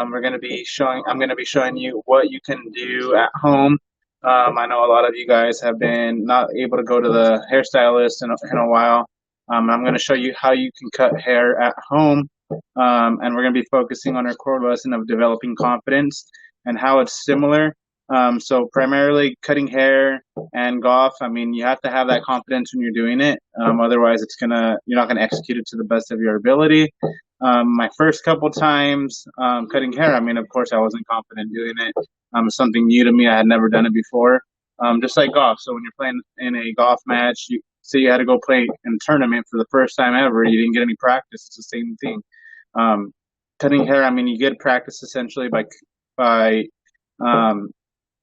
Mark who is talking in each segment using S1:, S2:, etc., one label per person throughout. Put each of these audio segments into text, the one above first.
S1: I'm going to be showing you what you can do at home. I know a lot of you guys have been not able to go to the hairstylist in a while. I'm going to show you how you can cut hair at home. And we're going to be focusing on our core lesson of developing confidence and how it's similar. So primarily cutting hair and golf. I mean, you have to have that confidence when you're doing it. Otherwise, you're not gonna execute it to the best of your ability. My first couple times cutting hair, I mean, of course, I wasn't confident doing it. Something new to me. I had never done it before. Just like golf. So when you're playing in a golf match, you say you had to go play in a tournament for the first time ever. You didn't get any practice. It's the same thing. Um, Cutting hair, I mean, you get practice essentially by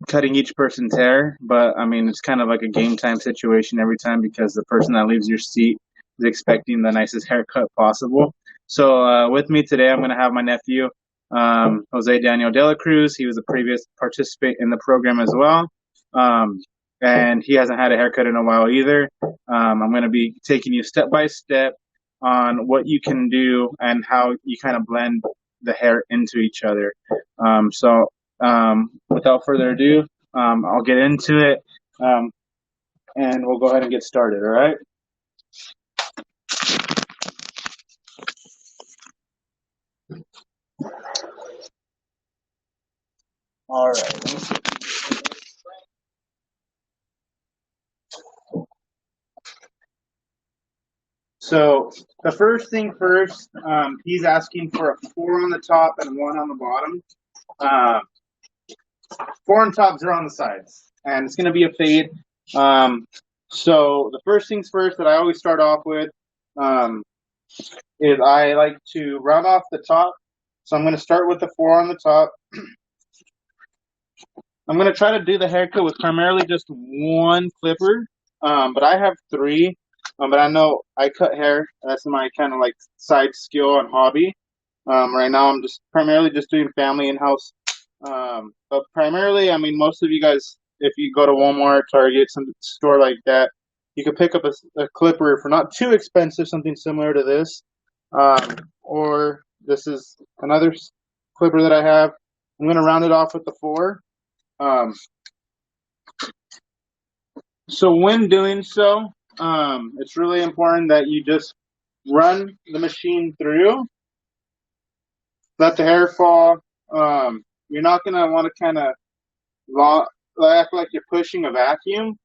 S1: cutting each person's hair, but I mean, it's kind of like a game time situation every time because the person that leaves your seat is expecting the nicest haircut possible. So with me today, I'm going to have my nephew, Jose Daniel De La Cruz. He was a previous participant in the program as well. And he hasn't had a haircut in a while either. I'm going to be taking you step by step on what you can do and how you kind of blend the hair into each other. Without further ado, I'll get into it, and we'll go ahead and get started. All right. All right. So the first thing first, he's asking for a 4 on the top and 1 on the bottom. 4 on top, 0 on the sides, and it's going to be a fade. So the first things first that I always start off with is I like to round off the top. So I'm going to start with the 4 on the top. I'm going to try to do the haircut with primarily just 1 clipper, but I have 3. But I know I cut hair. That's my kind of like side skill and hobby. Right now I'm just primarily just doing family in-house. But primarily, I mean, most of you guys, if you go to Walmart, Target, some store like that, you can pick up a clipper for not too expensive, something similar to this. Or this is another clipper that I have. I'm going to round it off with the 4. So when doing so, it's really important that you just run the machine through, let the hair fall. You're not going to want to kind of act like you're pushing a vacuum.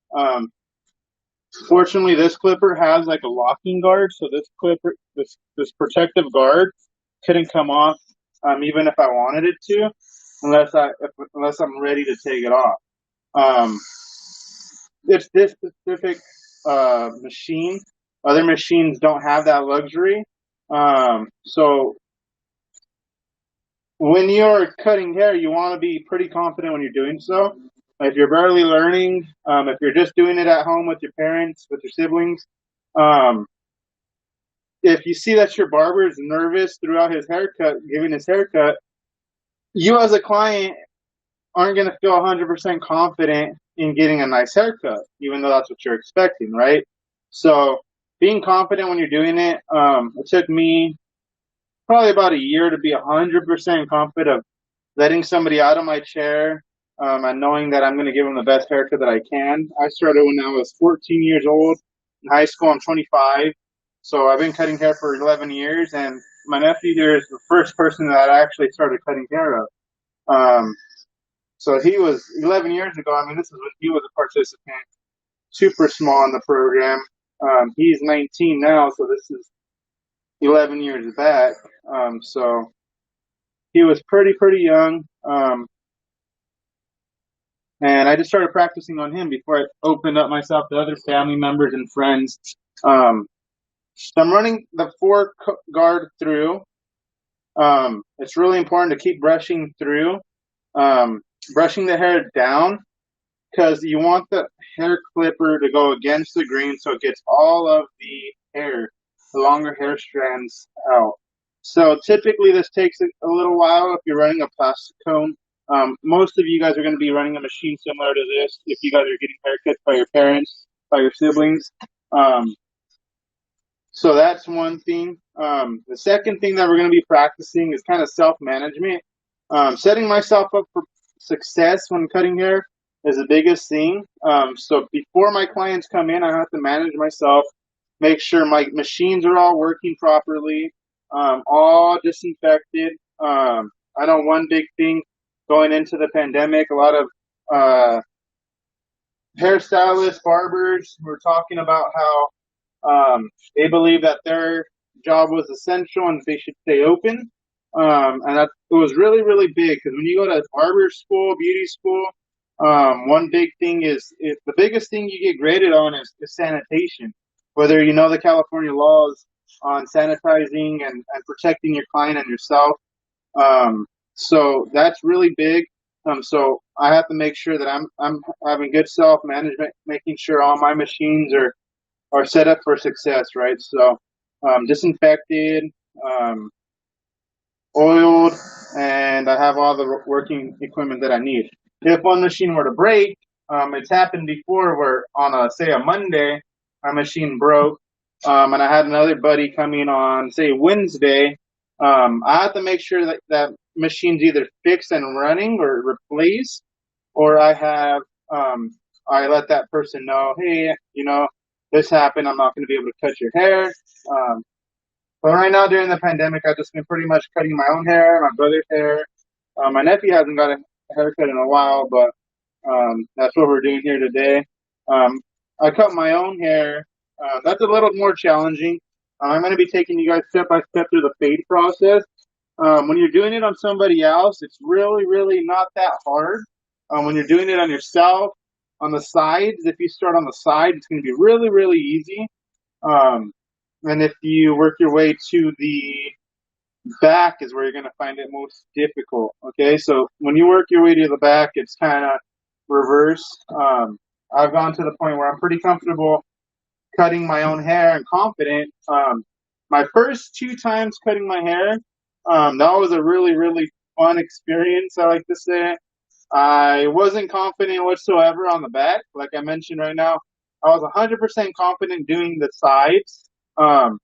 S1: Fortunately, this clipper has like a locking guard, so this clipper, this protective guard, couldn't come off, even if I wanted it to, unless I'm ready to take it off. It's this specific machine. Other machines don't have that luxury. So when you're cutting hair, you want to be pretty confident when you're doing so. If you're barely learning, if you're just doing it at home with your parents, with your siblings, if you see that your barber is nervous throughout his haircut, giving his haircut, you as a client aren't going to feel 100% confident in getting a nice haircut, even though that's what you're expecting, right? So being confident when you're doing it, it took me probably about a year to be 100% confident of letting somebody out of my chair and knowing that I'm going to give them the best haircut that I can. I started when I was 14 years old. In high school, I'm 25. So I've been cutting hair for 11 years, and my nephew here is the first person that I actually started cutting hair of. So he was 11 years ago. I mean, this is when he was a participant, super small in the program. He's 19 now, so this is 11 years back. So he was pretty young. And I just started practicing on him before I opened up myself to other family members and friends. So I'm running the 4 guard through. It's really important to keep brushing through. Brushing the hair down, because you want the hair clipper to go against the grain so it gets all of the hair, the longer hair strands out. So typically this takes a little while if you're running a plastic comb. Most of you guys are going to be running a machine similar to this if you guys are getting haircuts by your parents, by your siblings. So that's one thing. The second thing that we're going to be practicing is kind of self-management. Setting myself up for success when cutting hair is the biggest thing. So before my clients come in, I have to manage myself, make sure my machines are all working properly, all disinfected. I know one big thing going into the pandemic, a lot of hairstylists, barbers were talking about how they believe that their job was essential and they should stay open. And that it was really, really big because when you go to barber school, beauty school, one big thing is the biggest thing you get graded on is sanitation. Whether you know the California laws on sanitizing and protecting your client and yourself. So that's really big. So I have to make sure that I'm having good self management, making sure all my machines are set up for success, right? So disinfected, um, oiled, and I have all the working equipment that I need. If one machine were to break, it's happened before where on a Monday, my machine broke, and I had another buddy coming on say Wednesday. I have to make sure that that machine's either fixed and running or replaced, or I let that person know, hey, this happened. I'm not going to be able to cut your hair. Um, but right now, during the pandemic, I've just been pretty much cutting my own hair, my brother's hair. My nephew hasn't got a haircut in a while, but that's what we're doing here today. Um, I cut my own hair. That's a little more challenging. I'm going to be taking you guys step by step through the fade process. When you're doing it on somebody else, it's really, really not that hard. When you're doing it on yourself, on the sides, if you start on the side, it's going to be really, really easy. Um, and if you work your way to the back is where you're going to find it most difficult. Okay, so when you work your way to the back, it's kind of reverse. I've gone to the point where I'm pretty comfortable cutting my own hair and confident. My first two times cutting my hair, that was a really, really fun experience, I like to say. I wasn't confident whatsoever on the back. Like I mentioned right now, I was 100% confident doing the sides. Um,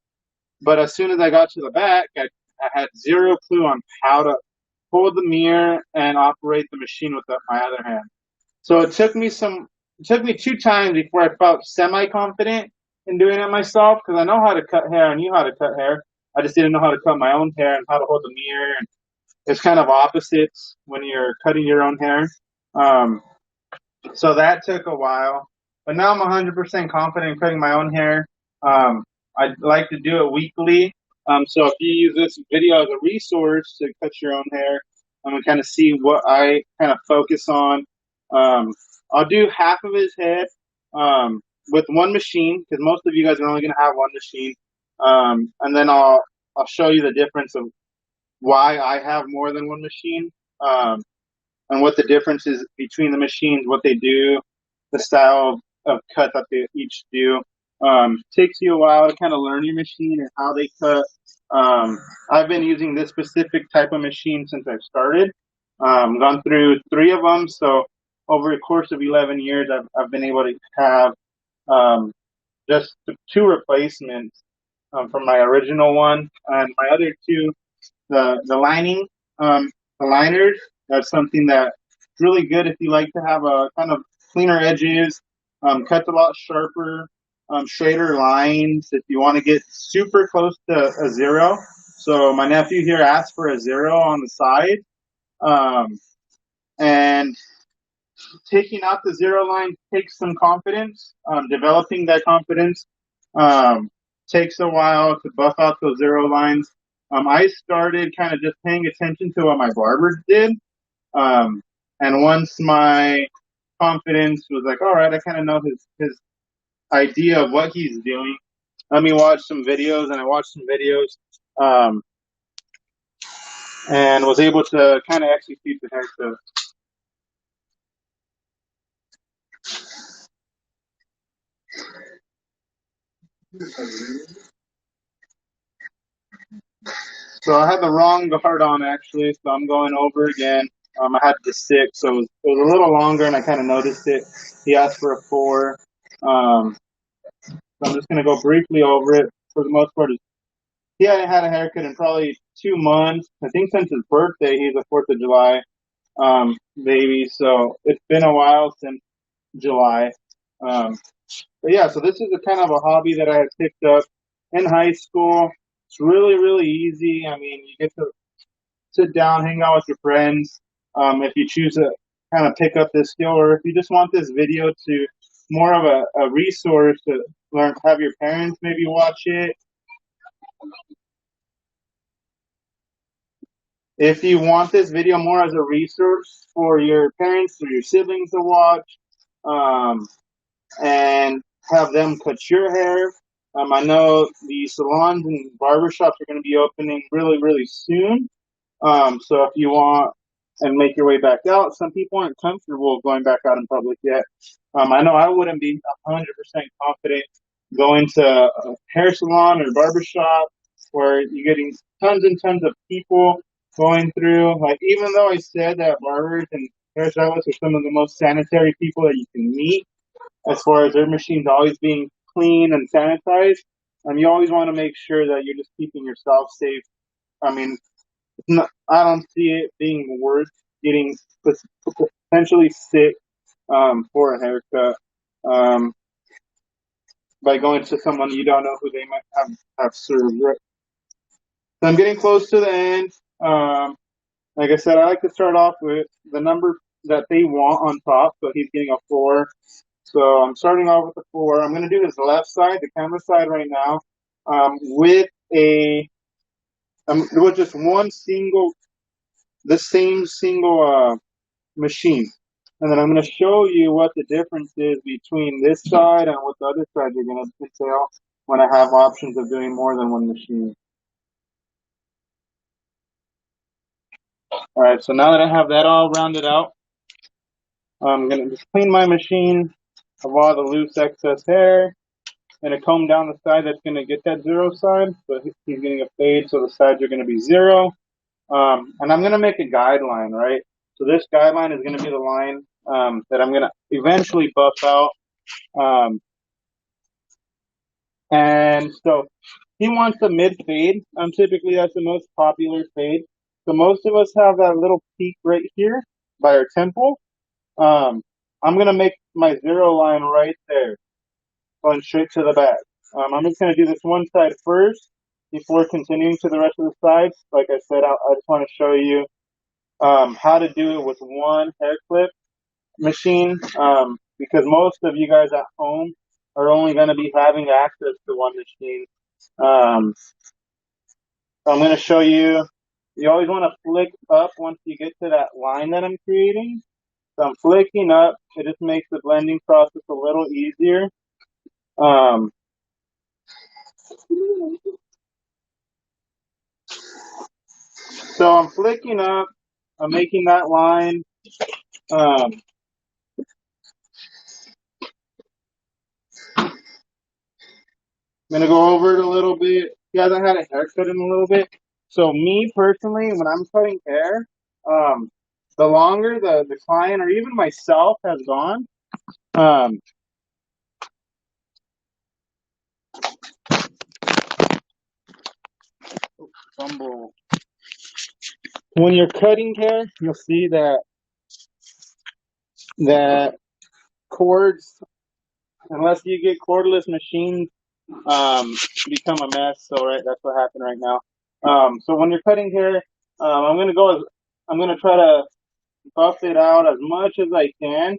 S1: but as soon as I got to the back, I had zero clue on how to hold the mirror and operate the machine with my other hand. So it took me two times before I felt semi confident in doing it myself because I know how to cut hair. I knew how to cut hair. I just didn't know how to cut my own hair and how to hold the mirror. And it's kind of opposites when you're cutting your own hair. Um, so that took a while, but now I'm 100% confident in cutting my own hair. I like to do it weekly. So if you use this video as a resource to cut your own hair, I'm gonna kind of see what I kind of focus on. Um, I'll do half of his head with one machine because most of you guys are only gonna have one machine, and then I'll show you the difference of why I have more than one machine. And what the difference is between the machines, what they do, the style of cut that they each do. Takes you a while to kind of learn your machine and how they cut. I've been using this specific type of machine since I've started. Gone through three of them, so over the course of 11 years, I've been able to have just two replacements from my original one, and my other two, the lining, the liners. That's something that's really good if you like to have a kind of cleaner edges, cuts a lot sharper, straighter lines. If you want to get super close to a zero, so my nephew here asked for a zero on the side, and taking out the zero line takes some confidence. Developing that confidence takes a while to buff out those zero lines. I started kind of just paying attention to what my barbers did. Um, and once my confidence was like, all right, I kind of know his idea of what he's doing. Let me watch some videos, and I watched some videos, and was able to kind of execute the haircut. So I had the wrong guard on actually, so I'm going over again. I had the six, so it was a little longer, and I kind of noticed it. He asked for a four. So I'm just going to go briefly over it. For the most part, he hadn't had a haircut in probably 2 months. I think since his birthday. He's a 4th of July baby, so it's been a while since July. Um, but yeah, so this is a kind of a hobby that I had picked up in high school. It's really, really easy. I mean, you get to sit down, hang out with your friends. If you choose to kind of pick up this skill, or if you just want this video to more of a resource to learn, have your parents maybe watch it. If you want this video more as a resource for your parents or your siblings to watch, um, and have them cut your hair. I know the salons and barbershops are going to be opening really, really soon. So if you want and make your way back out, some people aren't comfortable going back out in public yet. I know I wouldn't be 100% confident going to a hair salon or barbershop where you're getting tons and tons of people going through. Like, even though I said that barbers and hairstylists are some of the most sanitary people that you can meet, as far as their machines always being clean and sanitized, you always want to make sure that you're just keeping yourself safe. I mean, I don't see it being worth getting potentially sick for a haircut by going to someone you don't know who they might have served. Right? So I'm getting close to the end. Like I said, I like to start off with the number that they want on top. So he's getting a 4. So I'm starting off with a 4. I'm going to do his left side, the camera side right now, with with just one single, the same single machine. And then I'm going to show you what the difference is between this side and what the other side you're going to detail when I have options of doing more than one machine. All right, so now that I have that all rounded out, I'm going to just clean my machine of all the loose excess hair and a comb down the side that's going to get that 0 side. So he's getting a fade, so the sides are going to be 0. And I'm going to make a guideline, right? So this guideline is going to be the line that I'm going to eventually buff out. And so he wants a mid fade. Typically, that's the most popular fade. So most of us have that little peak right here by our temple. I'm going to make my 0 line right there, going straight to the back. I'm just going to do this one side first before continuing to the rest of the sides. Like I said, I just want to show you how to do it with one hair clip machine, because most of you guys at home are only going to be having access to one machine. So I'm going to show you. You always want to flick up once you get to that line that I'm creating. So I'm flicking up. It just makes the blending process a little easier. So I'm flicking up. I'm making that line. I'm going to go over it a little bit. He hasn't had a haircut in a little bit. So me personally, when I'm cutting hair, the longer the client or even myself has gone, when you're cutting hair, you'll see that cords, unless you get cordless machines, become a mess. So right, that's what happened right now. So when you're cutting hair, I'm gonna try to buff it out as much as I can.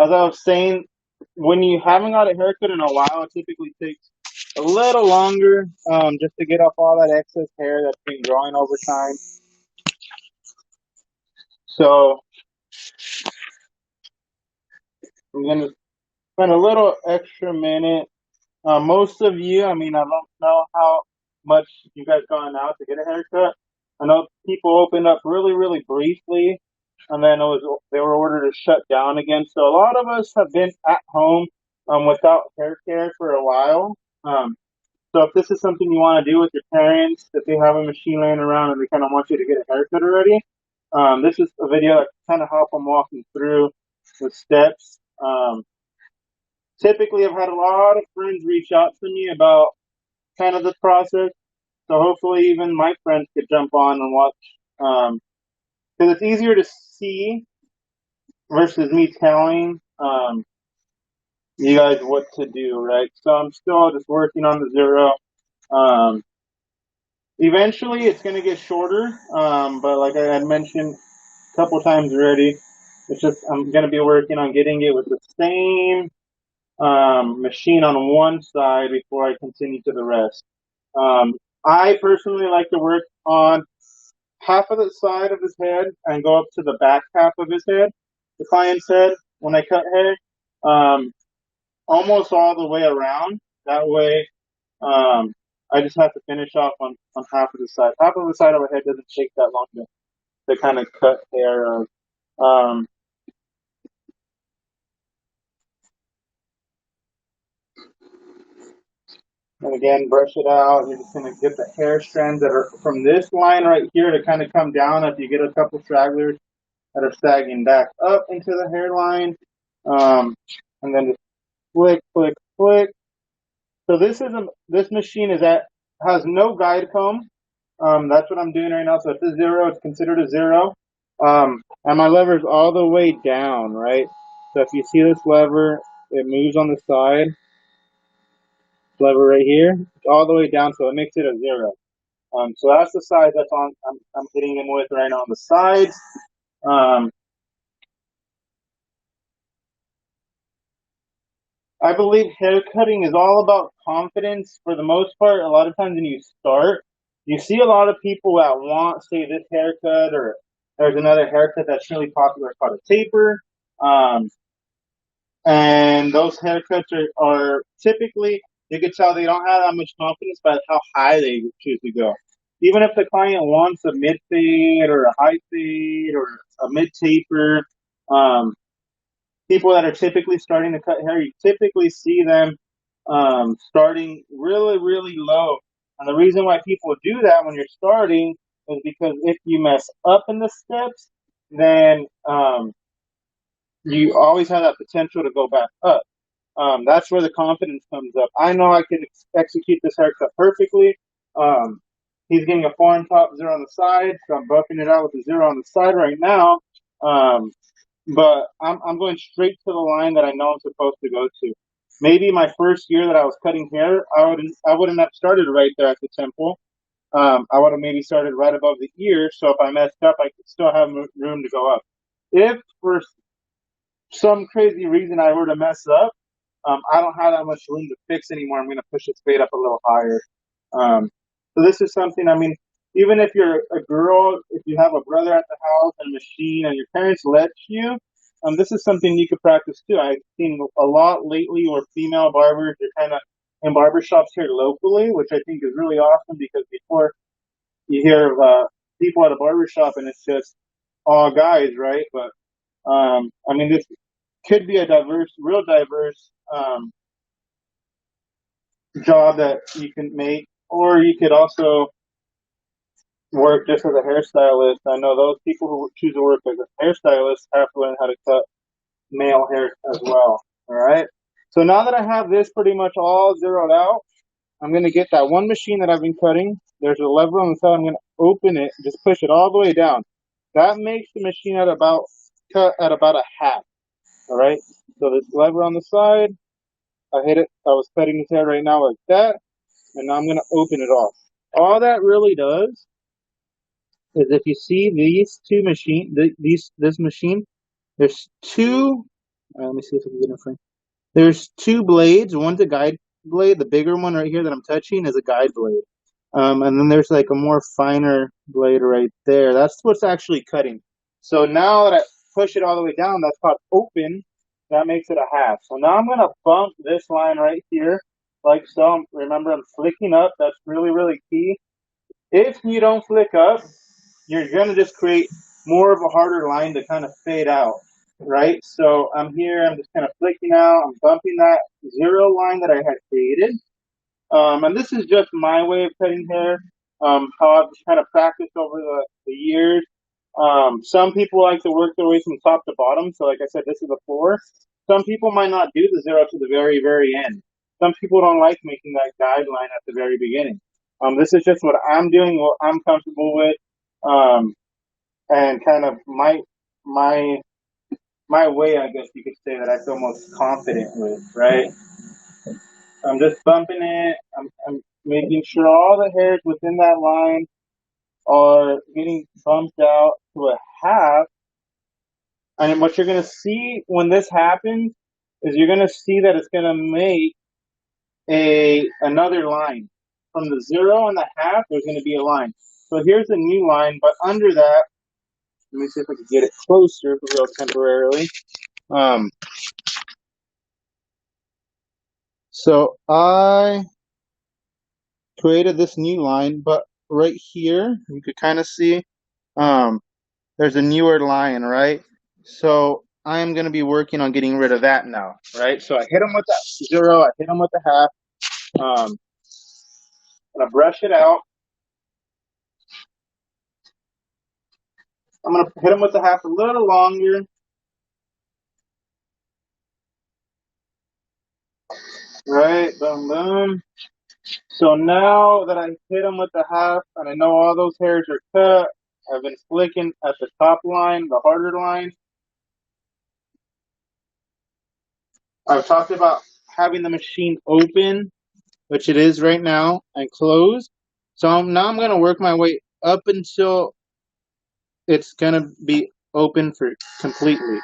S1: As I was saying, when you haven't got a haircut in a while, it typically takes a little longer, just to get off all that excess hair that's been growing over time. So I'm gonna spend a little extra minute. Most of you, I mean, I don't know how much you guys gone out to get a haircut. I know people opened up really, really briefly, and then they were ordered to shut down again. So a lot of us have been at home without hair care for a while. So if this is something you want to do with your parents, if they have a machine laying around and they kind of want you to get a haircut already, this is a video that kind of help them walk them through the steps. Typically, I've had a lot of friends reach out to me about
S2: kind of the process. So hopefully even my friends could jump on and watch, because it's easier to see versus me telling you guys what to do, right? So I'm still just working on the zero. Um, Eventually, it's going to get shorter, but like I had mentioned a couple times already, it's just I'm going to be working on getting it with the same machine on one side before I continue to the rest. Um, I personally like to work on half of the side of his head and go up to the back half of his head, the client's head, when I cut hair, um, almost all the way around. That way, um, I just have to finish off on half of the side. Half of the side of my head doesn't take that long to kind of cut hair of. Um, and again, brush it out. You're just going to get the hair strands that are from this line right here to kind of come down. If you get a couple stragglers that are sagging back up into the hairline, and then just flick, flick, flick. So this machine has no guide comb. That's what I'm doing right now. So it's a zero. It's considered a zero. And my lever's all the way down, right? So if you see this lever, it moves on the side. Lever right here, it's all the way down, so it makes it a zero. So that's the size that's on. I'm hitting him with right now on the sides. Um, I believe haircutting is all about confidence for the most part. A lot of times when you start, you see a lot of people that want, say, this haircut, or there's another haircut that's really popular called a taper. Um, and those haircuts are typically, you can tell they don't have that much confidence by how high they choose to go. Even if the client wants a mid fade or a high fade or a mid taper, um, people that are typically starting to cut hair, you typically see them starting really, really low. And the reason why people do that when you're starting is because if you mess up in the steps, then you always have that potential to go back up. That's where the confidence comes up. I know I can execute this haircut perfectly. Um, he's getting a foreign top zero on the side, so I'm buffing it out with a zero on the side right now. Um, but I'm going straight to the line that I know I'm supposed to go to. Maybe my first year that I was cutting hair, I wouldn't have started right there at the temple. I would have maybe started right above the ear. So if I messed up, I could still have room to go up. If for some crazy reason I were to mess up, I don't have that much room to fix anymore. I'm going to push its fade up a little higher. So this is something, I mean, even if you're a girl, if you have a brother at the house and a machine and your parents let you, this is something you could practice too. I've seen a lot lately where female barbers are kind of in barbershops here locally, which I think is really awesome because before you hear of people at a barbershop and it's just all guys, right? But I mean, this could be a real diverse job that you can make, or you could also work just as a hairstylist. I know those people who choose to work as a hairstylist have to learn how to cut male hair as well. All right. So now that I have this pretty much all zeroed out, I'm going to get that one machine that I've been cutting. There's a lever on the side. I'm going to open it, just push it all the way down. That makes the machine at about cut at about a half. All right. So this lever on the side, I hit it. I was cutting his hair right now like that, and now I'm going to open it off. All that really does is if you see these two machine, this machine, there's two. Let me see if I can get in frame. There's two blades. One's a guide blade. The bigger one right here that I'm touching is a guide blade. And then there's like a more finer blade right there. That's what's actually cutting. So now that I push it all the way down, that's called open. That makes it a half. So now I'm gonna bump this line right here, like so. Remember, I'm flicking up. That's really, really key. If you don't flick up, you're gonna just create more of a harder line to kind of fade out, right? So I'm here, I'm just kind of flicking out, I'm bumping that zero line that I had created. And this is just my way of cutting hair, how I've just kind of practiced over the years. Some people like to work their way from top to bottom. So like I said, this is a four. Some people might not do the zero to the very, very end. some people don't like making that guideline at the very beginning. This is just what I'm doing, what I'm comfortable with, and kind of my my way, I guess you could say, that I feel most confident with, right? I'm just bumping it. I'm making sure all the hairs within that line are getting bumped out to a half. And what you're going to see when this happens is you're going to see that it's going to make another line. From the 0 and the half, there's going to be a line. So here's a new line, but under that, let me see if I can get it closer real temporarily. So I created this new line, but right here, you could kind of see there's a newer line, right? So I am going to be working on getting rid of that now, right? So I hit them with that 0, I hit them with the half. I'm going to brush it out. I'm going to hit them with the half a little longer. Right, boom, boom. So now that I hit them with the half and I know all those hairs are cut, I've been flicking at the top line, the harder line. I've talked about having the machine open, which it is right now, and closed. So now I'm going to work my way up until it's going to be open for completely.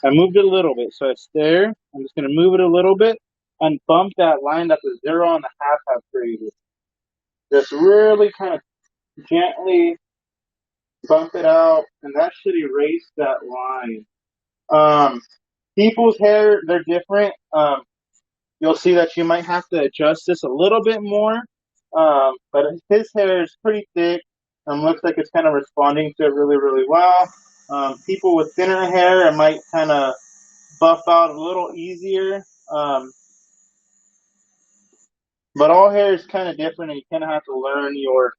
S2: I moved it a little bit, so it's there. I'm just going to move it a little bit and bump that line that the 0 and the half have created. Just really kind of gently bump it out, and that should erase that line. People's hair, they're different. You'll see that you might have to adjust this a little bit more. But his hair is pretty thick and looks like it's kind of responding to it really, really well. People with thinner hair, it might kind of buff out a little easier. But all hair is kind of different, and you kind of have to learn your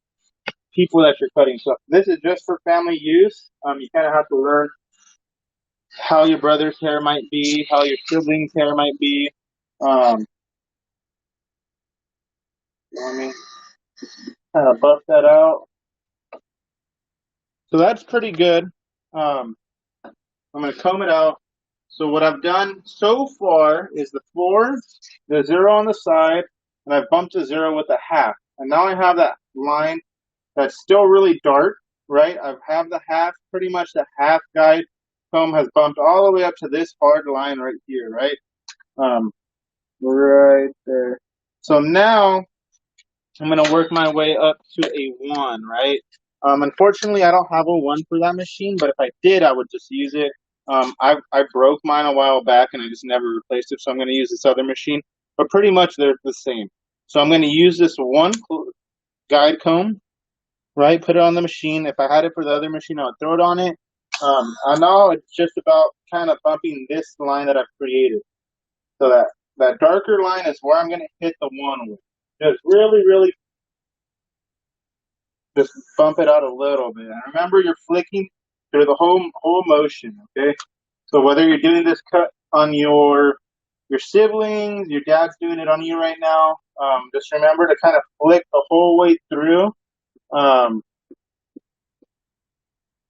S2: people that you're cutting. So this is just for family use. You kind of have to learn how your brother's hair might be, how your sibling's hair might be. Let me kind of buff that out. So that's pretty good. I'm going to comb it out. So what I've done so far is the 4, the 0 on the side, and I've bumped the 0 with a half. And now I have that line that's still really dark, right? I have the half, pretty much the half guide comb has bumped all the way up to this hard line right here, right? Right there. So now I'm going to work my way up to a 1, right? Unfortunately, I don't have a 1 for that machine, but if I did, I would just use it. I broke mine a while back, and I just never replaced it, so I'm going to use this other machine. But pretty much they're the same. So I'm going to use this 1 guide comb, right? Put it on the machine. If I had it for the other machine, I would throw it on it. I know it's just about kind of bumping this line that I've created. So that darker line is where I'm going to hit the 1 with. Just really, really just bump it out a little bit. And remember, you're flicking through the whole motion, okay? So whether you're doing this cut on your siblings, your dad's doing it on you right now, just remember to kind of flick the whole way through.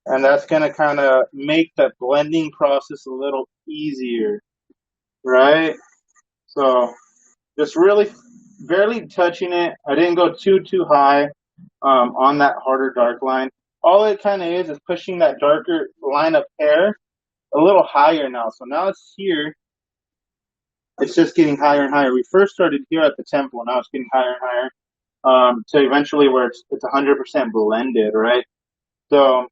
S2: And that's going to kind of make that blending process a little easier, right? So just really barely touching it. I didn't go too high on that harder dark line. All it kind of is pushing that darker line of hair a little higher now. So now it's here. It's just getting higher and higher. We first started here at the temple. Now it's getting higher and higher. So eventually where it's 100% blended, right? So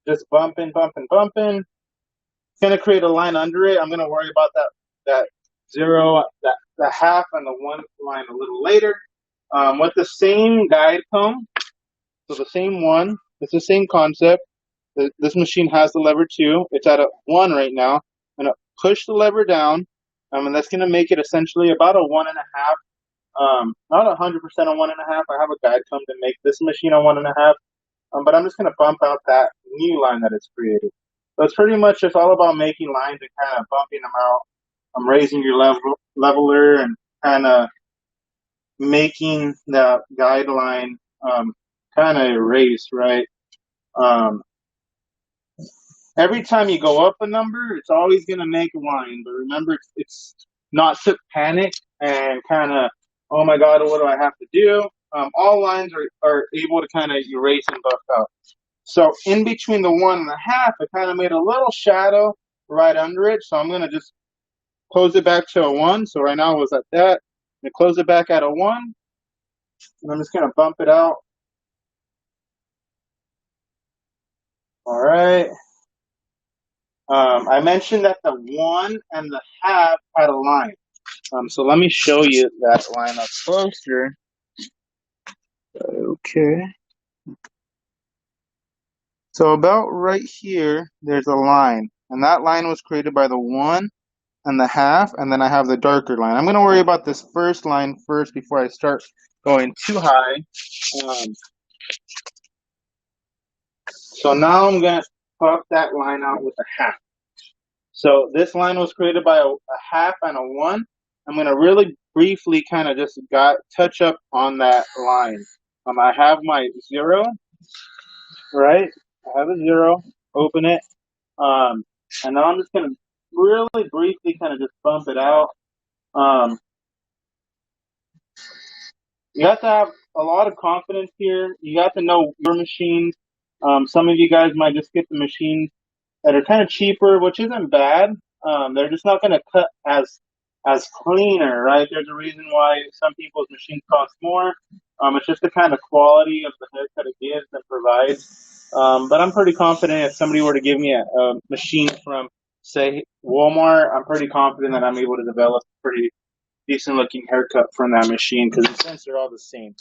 S2: just bumping, bumping, bumping. It's going to create a line under it. I'm going to worry about that 0, that half and the 1 line a little later. With the same guide comb, so the same one, it's the same concept. This machine has the lever too. It's at a 1 right now. I'm going to push the lever down, and that's going to make it essentially about a 1.5. Not 100% a 1.5. I have a guide comb to make this machine a 1.5. But I'm just going to bump out that new line that it's created. So it's pretty much just all about making lines and kind of bumping them out. I'm raising your leveler and kind of making the guideline kind of erase, right? Um, every time you go up a number, it's always going to make a line. But remember, it's not to panic and kind of, oh my God, what do I have to do? All lines are able to kind of erase and buff out. So in between the 1.5, I kind of made a little shadow right under it. So I'm going to just close it back to a 1. So right now it was at that. I'm going to close it back at a 1. And I'm just going to bump it out. All right. I mentioned that the 1.5 had a line. So let me show you that line up closer. Okay. So about right here, there's a line. And that line was created by the 1.5, and then I have the darker line. I'm going to worry about this first line first before I start going too high. So now I'm going to puff that line out with a half. So this line was created by a half and a 1. I'm going to really briefly kind of just touch up on that line. I have my 0, right? I have a 0, open it. And now I'm just going to really briefly kind of just bump it out. You have to have a lot of confidence here. You have to know your machines. Some of you guys might just get the machines that are kind of cheaper, which isn't bad. They're just not going to cut as cleaner, right? There's a reason why some people's machines cost more. It's just the kind of quality of the haircut it gives and provides. But I'm pretty confident if somebody were to give me a machine from, say, Walmart, I'm pretty confident that I'm able to develop a pretty decent looking haircut from that machine because in a sense they're all the same.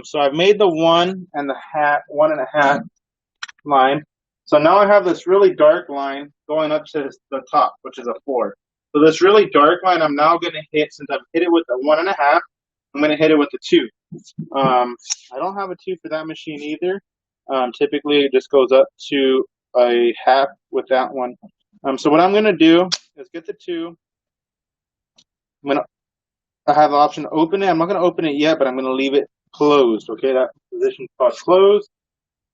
S2: So I've made the 1.5 line. So now I have this really dark line going up to the top, which is a 4. So this really dark line, I'm now going to hit, since I've hit it with the 1.5, I'm going to hit it with the 2. I don't have a 2 for that machine either. Typically, it just goes up to a half with that one. So what I'm going to do is get the 2. I have the option to open it. I'm not going to open it yet, but I'm going to leave it closed. Okay, that position called closed.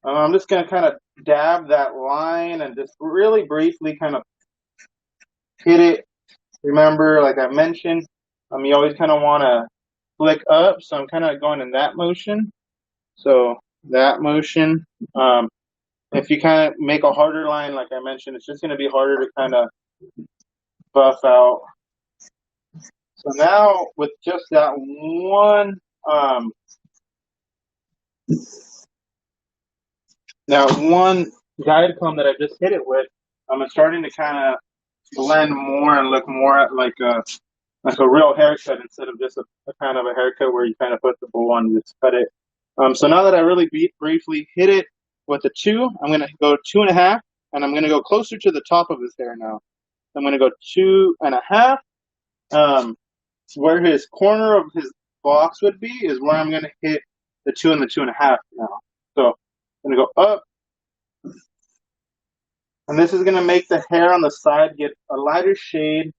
S2: I'm just going to kind of dab that line and just really briefly kind of hit it. Remember, like I mentioned, you always kind of want to flick up. So I'm kind of going in that motion. So that motion. If you kind of make a harder line, like I mentioned, it's just going to be harder to kind of buff out. So now with just that one, guide comb that I just hit it with, I'm starting to kind of blend more and look more like a real haircut instead of just a kind of a haircut where you kind of put the bowl on and just cut it. So now that I really briefly hit it with the 2, I'm going to go 2.5, and I'm going to go closer to the top of his hair now. I'm going to go 2.5. Where his corner of his box would be is where I'm going to hit the 2 and the 2.5 now. So I'm going to go up. And this is going to make the hair on the side get a lighter shade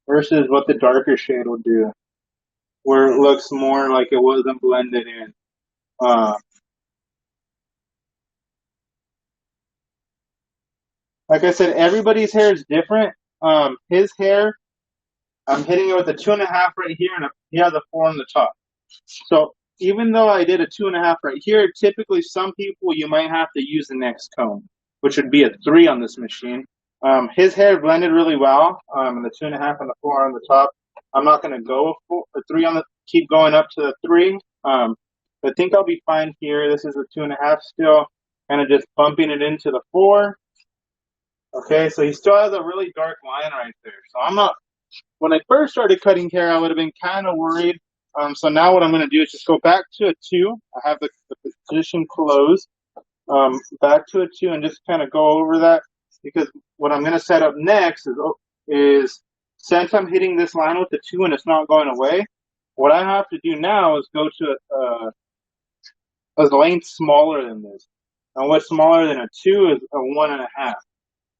S2: versus what the darker shade will do, where it looks more like it wasn't blended in. Like I said, everybody's hair is different. His hair, I'm hitting it with a 2.5 right here, and he has a 4 on the top. So even though I did a 2.5 right here, typically some people you might have to use the next comb, which would be a 3 on this machine. His hair blended really well, and the 2.5 and the 4 on the top. I'm not going to go a 3 on the, keep going up to the 3. I think I'll be fine here. This is a 2.5 still, kind of just bumping it into the 4. Okay, so he still has a really dark line right there. So I'm not, when I first started cutting hair, I would have been kind of worried. So now what I'm going to do is just go back to a 2. I have the position closed. Back to a 2 and just kind of go over that, because what I'm going to set up next is since I'm hitting this line with the 2 and it's not going away, what I have to do now is go to a length smaller than this. And what's smaller than a 2 is a 1.5.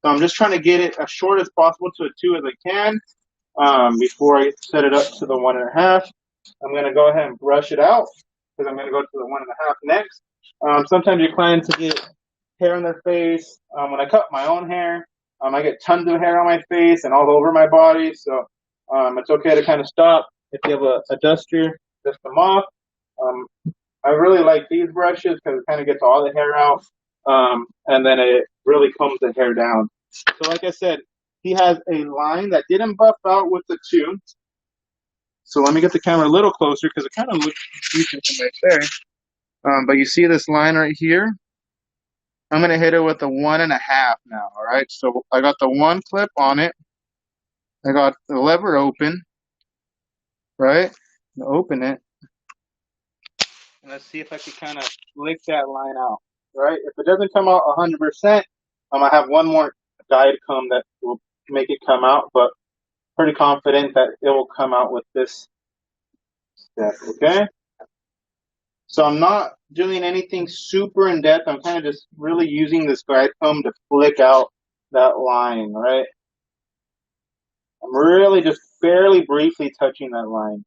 S2: So I'm just trying to get it as short as possible to a 2 as I can before I set it up to the 1.5. I'm going to go ahead and brush it out because I'm going to go to the 1.5 next. Sometimes your clients get hair on their face. When I cut my own hair, I get tons of hair on my face and all over my body. So it's okay to kind of stop. If you have a duster, dust them off. Um, I really like these brushes because it kind of gets all the hair out, and then it really combs the hair down. So like I said, he has a line that didn't buff out with the 2. So let me get the camera a little closer because it kind of looks decent from right there. But you see this line right here? I'm going to hit it with the 1.5 now, all right? So I got the 1 clip on it. I got the lever open, right? Open it. And let's see if I can kind of lick that line out, right? If it doesn't come out 100%, I have one more guide comb that will make it come out, but pretty confident that it will come out with this step, okay? So I'm not doing anything super in depth. I'm kind of just really using this guide comb to flick out that line, right? I'm really just barely briefly touching that line.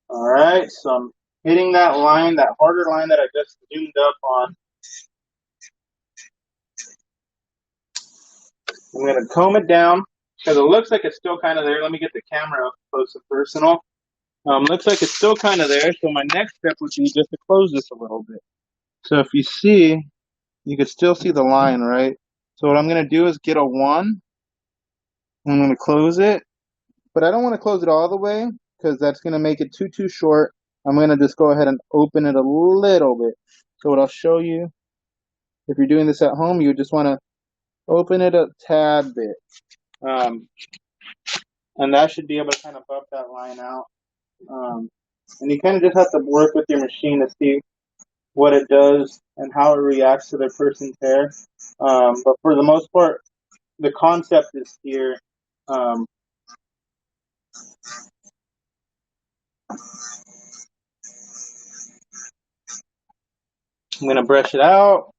S2: All right, so I'm hitting that line, that harder line that I just zoomed up on. I'm going to comb it down because it looks like it's still kind of there. Let me get the camera up close and personal. Looks like it's still kind of there. So my next step would be just to close this a little bit. So if you see, you can still see the line, right? So what I'm going to do is get a 1. I'm going to close it, but I don't want to close it all the way because that's going to make it too short. I'm going to just go ahead and open it a little bit. So what I'll show you, if you're doing this at home, you just want to open it a tad bit. And that should be able to kind of buff that line out. And you kind of just have to work with your machine to see what it does and how it reacts to the person's hair. But for the most part, the concept is here. I'm going to brush it out.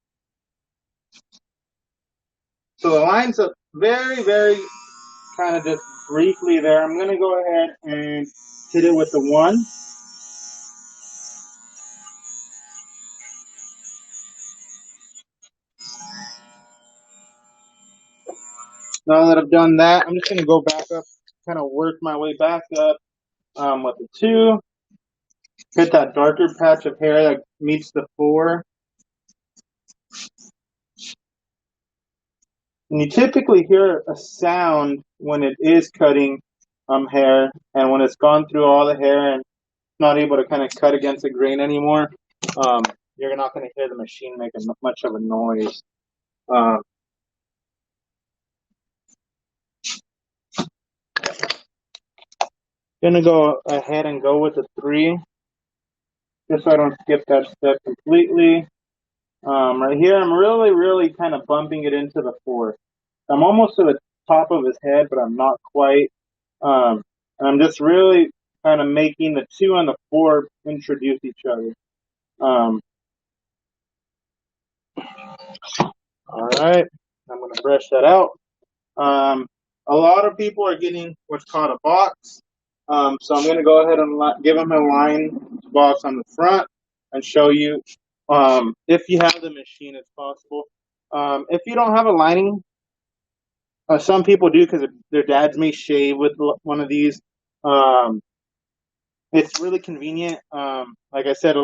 S2: So the line's up very kind of just briefly there. I'm going to go ahead and hit it with the 1. Now that I've done that, I'm just going to go back up, kind of work my way back up with the 2. Hit that darker patch of hair that meets the 4. And you typically hear a sound when it is cutting hair, and when it's gone through all the hair and not able to kind of cut against the grain anymore, you're not going to hear the machine make much of a noise. Gonna go ahead and go with the 3, just so I don't skip that step completely. Right here, I'm really kind of bumping it into the 4. I'm almost to the top of his head, but I'm not quite. And I'm just really kind of making the 2 and the 4 introduce each other. All right, I'm going to brush that out. A lot of people are getting what's called a box. So I'm going to go ahead and give them a line box on the front and show you if you have the machine, it's possible. If you don't have a lining, some people do because their dads may shave with one of these. It's really convenient. Like I said,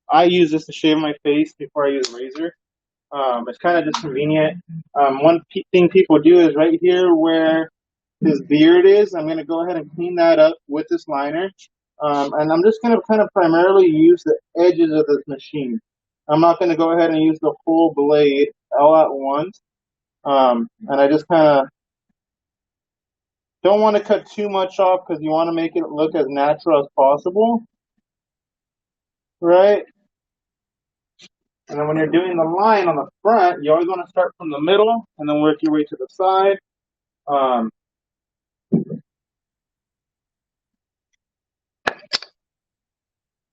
S2: I use this to shave my face before I use a razor. It's kind of just convenient. One thing people do is right here where his beard is, I'm going to go ahead and clean that up with this liner. And I'm just going to kind of primarily use the edges of this machine. I'm not going to go ahead and use the whole blade all at once. And I just kind of don't want to cut too much off because you want to make it look as natural as possible. Right? And then when you're doing the line on the front, you always want to start from the middle and then work your way to the side.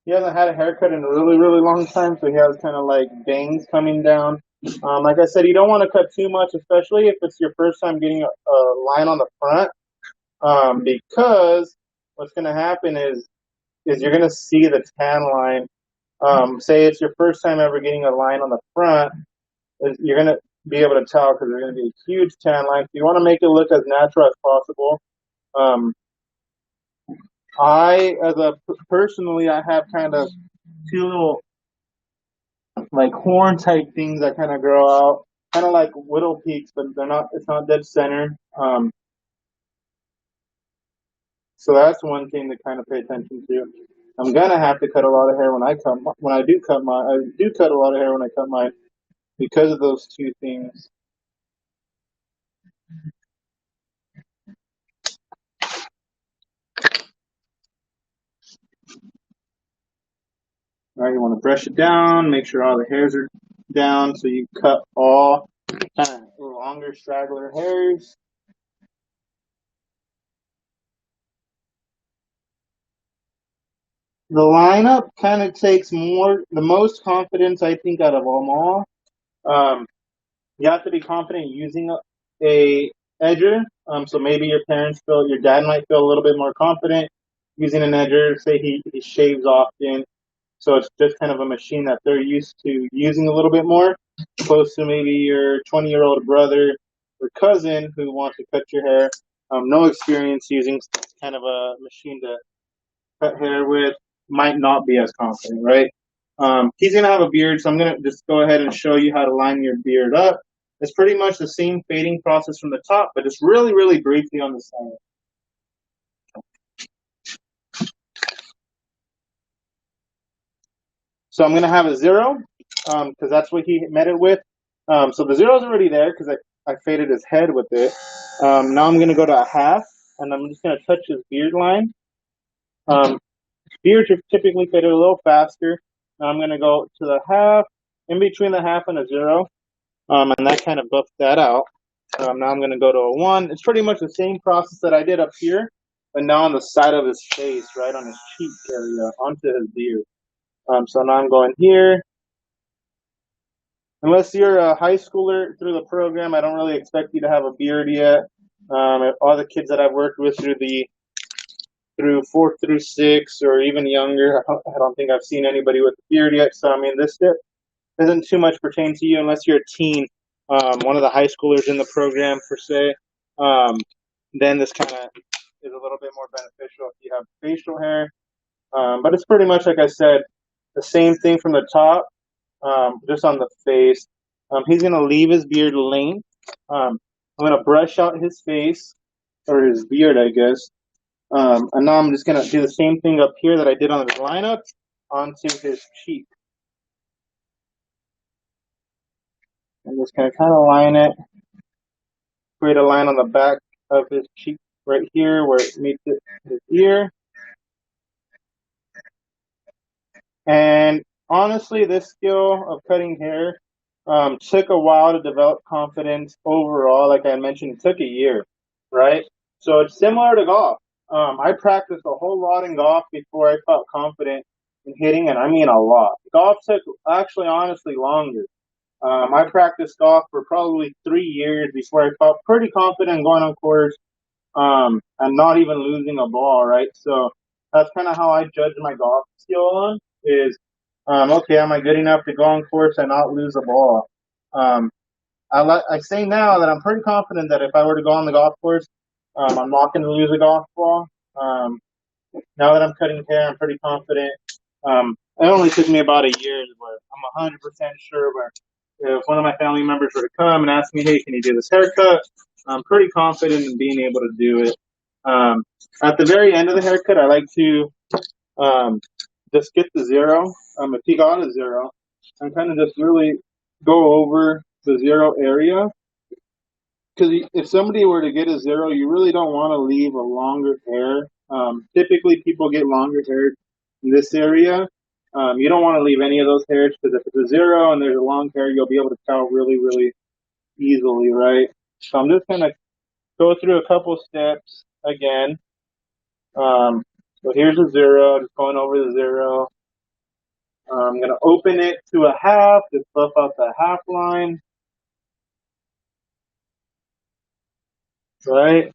S2: He hasn't had a haircut in a really long time, so he has kind of like bangs coming down. Like I said, you don't want to cut too much, especially if it's your first time getting a line on the front. because what's going to happen is you're going to see the tan line. Say it's your first time ever getting a line on the front, you're going to be able to tell because there's going to be a huge tan line. So you want to make it look as natural as possible. Personally, I have kind of two little like horn type things that kind of grow out, kind of like widow peaks, but they're not. It's not dead center. So that's one thing to kind of pay attention to. I'm gonna have to cut a lot of hair when I cut when I do cut my. I do cut a lot of hair when I cut mine because of those two things. All right, you want to brush it down, make sure all the hairs are down, so you cut all kind of longer straggler hairs. The lineup kind of takes the most confidence, I think, out of them all. You have to be confident using a edger. So maybe your dad might feel a little bit more confident using an edger. Say he shaves often, so it's just kind of a machine that they're used to using a little bit more, close to maybe your 20-year-old brother or cousin who wants to cut your hair. No experience using kind of a machine to cut hair with, might not be as confident, right? He's going to have a beard, so I'm going to just go ahead and show you how to line your beard up. It's pretty much the same fading process from the top, but just really, really briefly on the side. So I'm going to have a 0, because that's what he met it with. So the 0 is already there because I faded his head with it. Now I'm going to go to a 1/2, and I'm just going to touch his beard line. Beards are typically faded a little faster. Now I'm going to go to the 1/2, in between the 1/2 and a 0, and that kind of buffs that out. Now I'm going to go to a 1. It's pretty much the same process that I did up here, but now on the side of his face, right on his cheek area, onto his beard. So now I'm going here. Unless you're a high schooler through the program, I don't really expect you to have a beard yet. All the kids that I've worked with through 4th through 6th or even younger, I don't think I've seen anybody with a beard yet. So I mean, this doesn't too much pertain to you unless you're a teen, one of the high schoolers in the program per se. Then this kind of is a little bit more beneficial if you have facial hair. But it's pretty much, like I said, the same thing from the top, just on the face. He's going to leave his beard length. I'm going to brush out his face, or his beard, I guess. And now I'm just going to do the same thing up here that I did on his lineup onto his cheek. I'm just going to kind of line it, create a line on the back of his cheek right here where it meets his ear. And honestly, this skill of cutting hair took a while to develop confidence overall. Like I mentioned, it took a year, right? So it's similar to golf. I practiced a whole lot in golf before I felt confident in hitting, and I mean a lot. Golf took actually honestly longer. I practiced golf for probably 3 years before I felt pretty confident going on course, and not even losing a ball, right? So that's kind of how I judge my golf skill on is, okay, am I good enough to go on course and not lose a ball? I say now that I'm pretty confident that if I were to go on the golf course, I'm not going to lose a golf ball. Now that I'm cutting hair, I'm pretty confident. It only took me about a year, but I'm 100% sure where if one of my family members were to come and ask me, hey, can you do this haircut? I'm pretty confident in being able to do it. At the very end of the haircut, I like to just get the 0. If he got a 0, and kind of just really go over the 0 area. Because if somebody were to get a 0, you really don't want to leave a longer hair. Typically, people get longer hair in this area. You don't want to leave any of those hairs because if it's a 0 and there's a long hair, you'll be able to tell really, really easily, right? So I'm just going to go through a couple steps again. So here's a 0, just going over the 0. I'm going to open it to a 1/2, just buff out the 1/2 line. Right?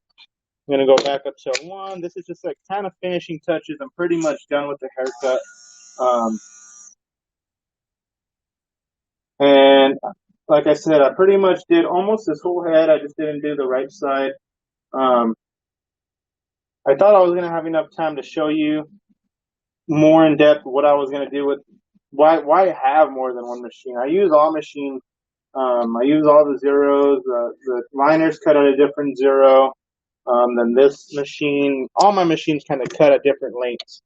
S2: I'm going to go back up to 1. This is just like kind of finishing touches. I'm pretty much done with the haircut. And like I said, I pretty much did almost this whole head. I just didn't do the right side. I thought I was going to have enough time to show you more in depth what I was going to do with why have more than one machine. I use all machines. I use all the zeros. The liners cut at a different zero. Then this machine, all my machines kind of cut at different lengths.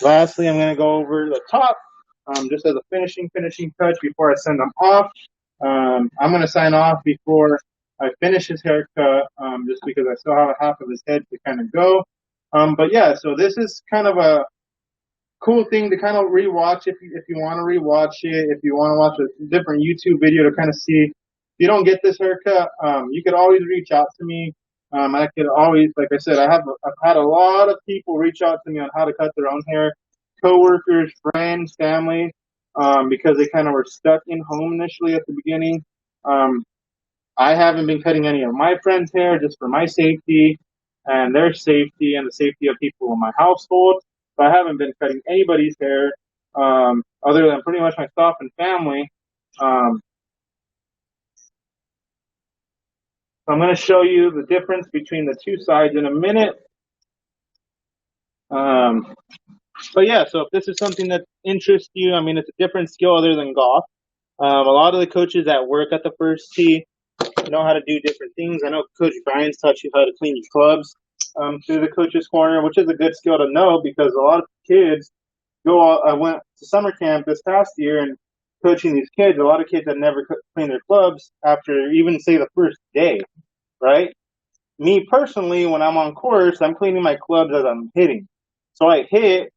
S2: Lastly, I'm going to go over the top just as a finishing touch before I send them off. I'm going to sign off before I finish his haircut just because I still have a half of his head to kind of go. But yeah, so this is kind of a cool thing to kind of rewatch if you want to rewatch it, if you want to watch a different YouTube video to kind of see. If you don't get this haircut, you could always reach out to me. I could always, like I said, I've had a lot of people reach out to me on how to cut their own hair, coworkers, friends, family, because they kind of were stuck in home initially at the beginning. I haven't been cutting any of my friends' hair just for my safety and their safety and the safety of people in my household. So I haven't been cutting anybody's hair other than pretty much myself and family. So I'm going to show you the difference between the two sides in a minute. But yeah, so if this is something that interests you, I mean, it's a different skill other than golf. A lot of the coaches that work at the first tee know how to do different things. I know Coach Brian's taught you how to clean your clubs through the coach's corner, which is a good skill to know because a lot of kids I went to summer camp this past year and coaching these kids. A lot of kids that never clean their clubs after even say the first day, right? Me personally, when I'm on course, I'm cleaning my clubs as I'm hitting. So I hit,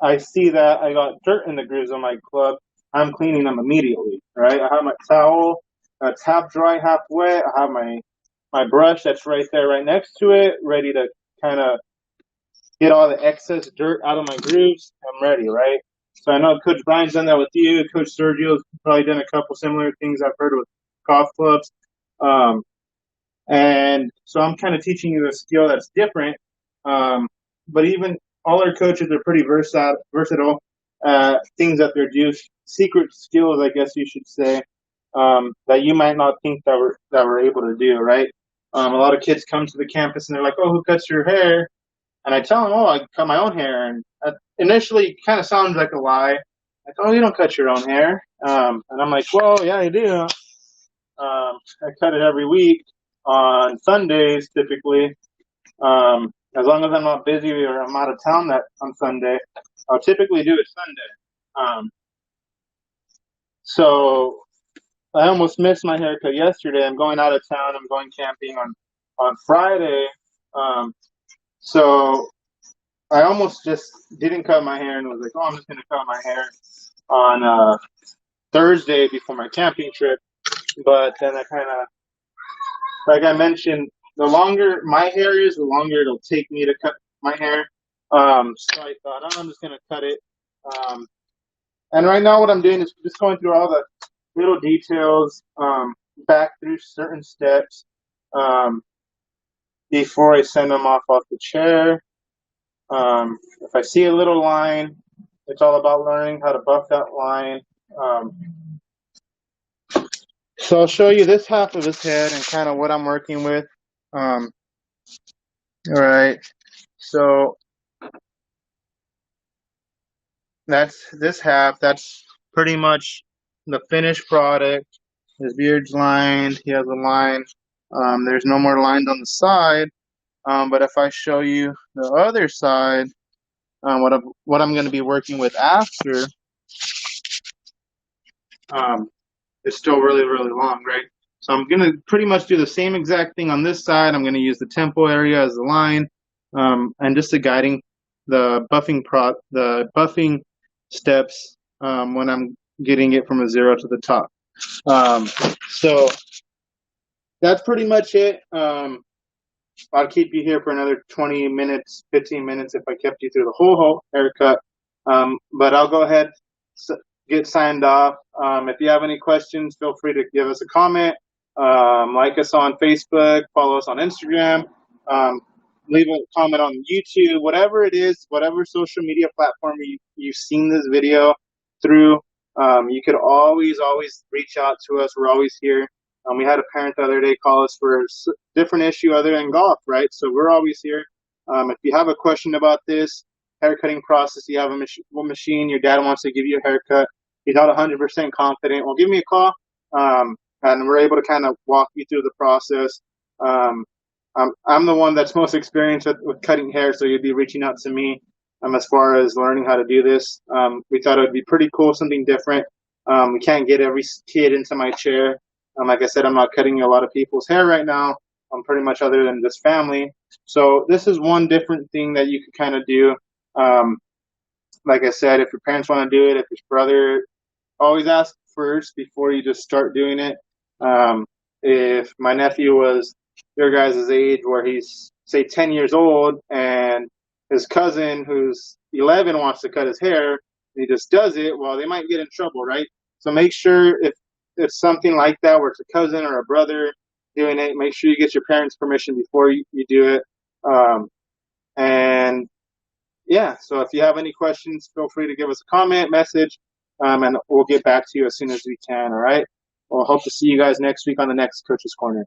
S2: I see that I got dirt in the grooves on my club. I'm cleaning them immediately, right? I have my towel that's half dry, half wet. I have my brush that's right there, right next to it, ready to kind of get all the excess dirt out of my grooves. I'm ready, right? So I know Coach Brian's done that with you. Coach Sergio's probably done a couple similar things I've heard with golf clubs. And so I'm kind of teaching you a skill that's different. But even all our coaches are pretty versatile. Things that they're doing, secret skills, I guess you should say, that you might not think that we're able to do, right? A lot of kids come to the campus and they're like, "Oh, who cuts your hair?" And I tell them, "Oh, I cut my own hair." And initially, kind of sounds like a lie. Like, "Oh, you don't cut your own hair?" And I'm like, "Well, yeah, I do. I cut it every week on Sundays, typically. As long as I'm not busy or I'm out of town on Sunday, I'll typically do it Sunday." So I almost missed my haircut yesterday. I'm going out of town. I'm going camping on Friday. So I almost just didn't cut my hair and was like, "Oh, I'm just going to cut my hair on Thursday before my camping trip." But then I kind of, like I mentioned, the longer my hair is, the longer it'll take me to cut my hair. So I thought, "Oh, I'm just going to cut it." And right now what I'm doing is just going through all the little details, back through certain steps before I send them off the chair. If I see a little line, it's all about learning how to buff that line. So I'll show you this half of his head and kind of what I'm working with. All right, so that's this half. That's pretty much the finished product. His beard's lined. He has a line. There's no more lines on the side. But if I show you the other side, what I'm going to be working with after, it's still really, really long, right? So I'm going to pretty much do the same exact thing on this side. I'm going to use the temple area as the line, and just the buffing steps when I'm getting it from a zero to the top. So that's pretty much it. I'll keep you here for another 20 minutes, 15 minutes if I kept you through the whole haircut. But I'll go ahead, get signed off. If you have any questions, feel free to give us a comment. Like us on Facebook, follow us on Instagram, leave a comment on YouTube, whatever it is, whatever social media platform you've seen this video through. You could always reach out to us. We're always here. We had a parent the other day call us for a different issue other than golf, right? So we're always here. If you have a question about this haircutting process, you have a machine, your dad wants to give you a haircut, he's not 100% confident, well, give me a call, and we're able to kind of walk you through the process. I'm the one that's most experienced with cutting hair, so you'd be reaching out to me as far as learning how to do this. We thought it would be pretty cool, something different. We can't get every kid into my chair. Like I said, I'm not cutting a lot of people's hair right now. I'm pretty much other than just family. So this is one different thing that you could kind of do. Like I said, if your parents want to do it, if your brother, always ask first before you just start doing it. If my nephew was your guys' age, where he's say 10 years old, and his cousin who's 11 wants to cut his hair, and he just does it, well, they might get in trouble, right? So make sure if something like that, where it's a cousin or a brother doing it, make sure you get your parents' permission before you do it. And yeah, so if you have any questions, feel free to give us a comment, message, and we'll get back to you as soon as we can. All right. Well, hope to see you guys next week on the next Coach's Corner.